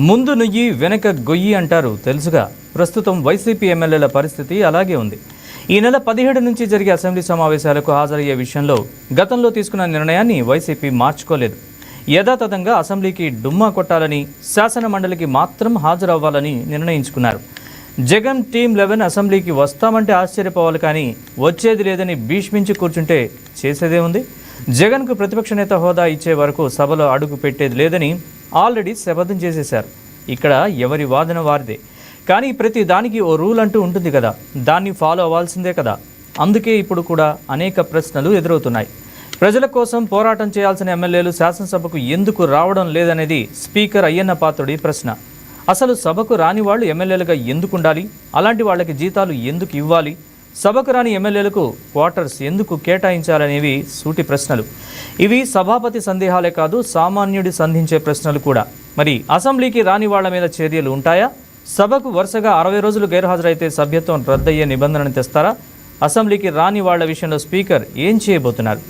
ముందు నుయ్యి వెనక గొయ్యి అంటారు తెలుసుగా. ప్రస్తుతం వైసీపీ ఎమ్మెల్యేల పరిస్థితి అలాగే ఉంది. ఈ నెల 17 నుంచి జరిగే అసెంబ్లీ సమావేశాలకు హాజరయ్యే విషయంలో గతంలో తీసుకున్న నిర్ణయాన్ని వైసీపీ మార్చుకోలేదు. యథాతథంగా అసెంబ్లీకి డుమ్మా కొట్టాలని, శాసన మండలికి మాత్రం హాజరవ్వాలని నిర్ణయించుకున్నారు. జగన్ టీం 11 అసెంబ్లీకి వస్తామంటే ఆశ్చర్యపోవాలి, కానీ వచ్చేది లేదని భీష్మించి కూర్చుంటే చేసేదే ఉంది. జగన్కు ప్రతిపక్ష నేత హోదా ఇచ్చే వరకు సభలో అడుగు పెట్టేది లేదని ఆల్రెడీ శపథం చేసేశారు. ఇక్కడ ఎవరి వాదన వారిదే, కానీ ప్రతి దానికి ఓ రూల్ అంటూ ఉంటుంది కదా, దాన్ని ఫాలో అవ్వాల్సిందే కదా. అందుకే ఇప్పుడు కూడా అనేక ప్రశ్నలు ఎదురవుతున్నాయి. ప్రజల కోసం పోరాటం చేయాల్సిన ఎమ్మెల్యేలు శాసనసభకు ఎందుకు రావడం లేదనేది స్పీకర్ అయ్యన్న పాత్రుడి ప్రశ్న. అసలు సభకు రాని వాళ్ళు ఎమ్మెల్యేలుగా ఎందుకు ఉండాలి? అలాంటి వాళ్ళకి జీతాలు ఎందుకు ఇవ్వాలి? సభకు రాని ఎమ్మెల్యేలకు క్వార్టర్స్ ఎందుకు కేటాయించాలనేవి సూటి ప్రశ్నలు. ఇవి సభాపతి సందేహాలే కాదు, సామాన్యుడి సంధించే ప్రశ్నలు కూడా. మరి అసెంబ్లీకి రాని వాళ్ల మీద చర్యలు ఉంటాయా? సభకు వరుసగా 60 రోజులు గైర్హాజరైతే సభ్యత్వం రద్దయ్యే నిబంధనను తెస్తారా? అసెంబ్లీకి రాని వాళ్ల విషయంలో స్పీకర్ ఏం చేయబోతున్నారు?